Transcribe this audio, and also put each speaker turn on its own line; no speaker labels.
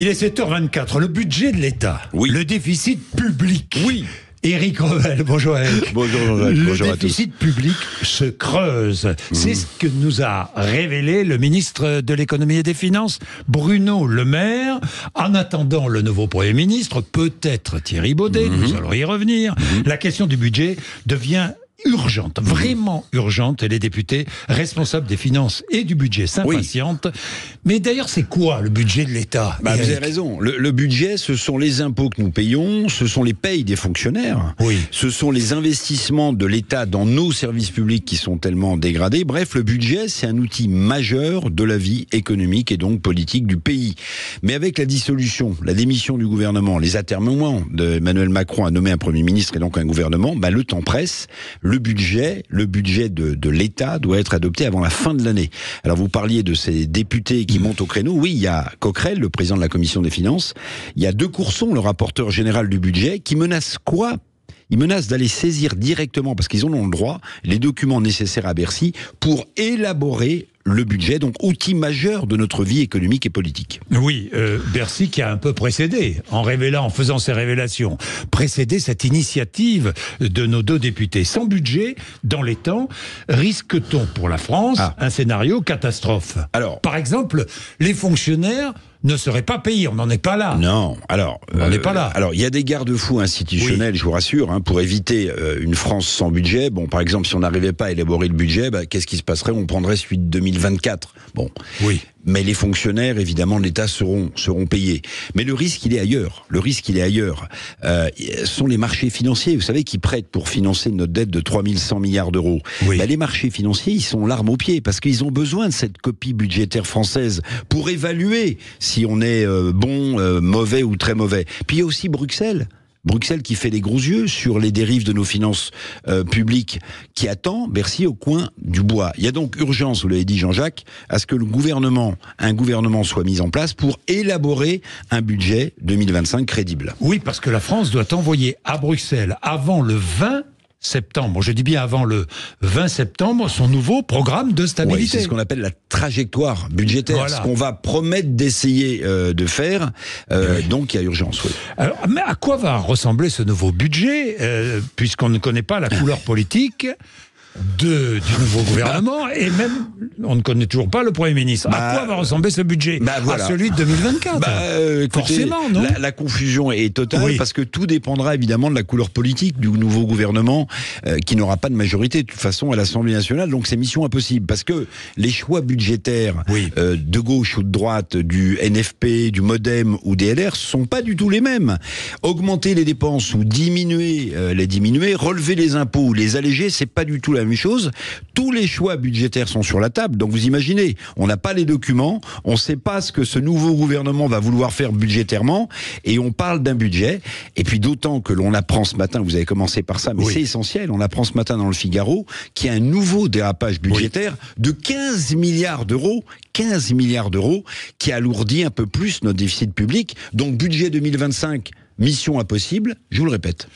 Il est 7h24, le budget de l'État,
Oui.
le déficit public.
Oui.
Éric Revel, bonjour Éric.
Bonjour Jean-Jacques, bonjour à
Le
tous.
déficit public se creuse. C'est ce que nous a révélé le ministre de l'économie et des finances, Bruno Le Maire. En attendant le nouveau Premier ministre, peut-être Thierry Baudet, nous allons y revenir, la question du budget devient urgente, vraiment urgente, et les députés responsables des finances et du budget s'impatientent. Mais d'ailleurs, c'est quoi le budget de l'État?
Vous avez raison. Le budget, ce sont les impôts que nous payons, ce sont les payes des fonctionnaires, ce sont les investissements de l'État dans nos services publics qui sont tellement dégradés. Bref, le budget, c'est un outil majeur de la vie économique et donc politique du pays. Mais avec la dissolution, la démission du gouvernement, les atermoiements d'Emmanuel Macron à nommer un Premier ministre et donc un gouvernement, le temps presse. Le budget de l'État doit être adopté avant la fin de l'année. Alors vous parliez de ces députés qui montent au créneau. Oui, il y a Coquerel, le président de la Commission des Finances. Il y a De Courson, le rapporteur général du budget, qui menace quoi ? Ils menacent d'aller saisir directement, parce qu'ils en ont le droit, les documents nécessaires à Bercy pour élaborer le budget, donc outil majeur de notre vie économique et politique.
Oui, Bercy qui a un peu précédé, en faisant ses révélations, précédé cette initiative de nos deux députés. Sans budget, dans les temps, risque-t-on pour la France un scénario catastrophe? Alors, par exemple, les fonctionnaires ne seraient pas payés, on n'en est pas là.
Non, alors...
on n'en est pas là.
Alors, il y a des garde-fous institutionnels, je vous rassure, pour éviter une France sans budget. Bon, par exemple, si on n'arrivait pas à élaborer le budget, qu'est-ce qui se passerait? On prendrait celui de 2024. Bon. Oui. Mais les fonctionnaires, évidemment, de l'État seront payés. Mais le risque, il est ailleurs. Le risque, il est ailleurs. Ce sont les marchés financiers, vous savez, qui prêtent pour financer notre dette de 3100 milliards d'euros. Les marchés financiers, ils sont l'arme au pied, parce qu'ils ont besoin de cette copie budgétaire française pour évaluer si on est bon, mauvais ou très mauvais. Puis il y a aussi Bruxelles qui fait les gros yeux sur les dérives de nos finances publiques, qui attend Bercy au coin du bois. Il y a donc urgence, vous l'avez dit Jean-Jacques, à ce que un gouvernement soit mis en place pour élaborer un budget 2025 crédible.
Oui, parce que la France doit envoyer à Bruxelles avant le 20 septembre, je dis bien avant le 20 septembre, son nouveau programme de stabilité.
Oui, c'est ce qu'on appelle la trajectoire budgétaire, ce qu'on va promettre d'essayer de faire, donc il y a urgence.
Alors, mais à quoi va ressembler ce nouveau budget, puisqu'on ne connaît pas la couleur politique du nouveau gouvernement, et même on ne connaît toujours pas le Premier ministre. À quoi va ressembler ce budget? À celui de 2024
écoutez,
forcément, non?
La confusion est totale, parce que tout dépendra évidemment de la couleur politique du nouveau gouvernement, qui n'aura pas de majorité de toute façon à l'Assemblée nationale, donc c'est mission impossible, parce que les choix budgétaires de gauche ou de droite, du NFP, du MoDem ou des LR, sont pas du tout les mêmes. Augmenter les dépenses ou diminuer, relever les impôts ou les alléger, c'est pas du tout la même chose. Tous les choix budgétaires sont sur la table, donc vous imaginez, on n'a pas les documents, on ne sait pas ce que ce nouveau gouvernement va vouloir faire budgétairement, et on parle d'un budget, et puis d'autant que l'on apprend ce matin, vous avez commencé par ça, mais c'est essentiel, on apprend ce matin dans le Figaro qu'il y a un nouveau dérapage budgétaire de 15 milliards d'euros, qui alourdit un peu plus notre déficit public, donc budget 2025, mission impossible, je vous le répète.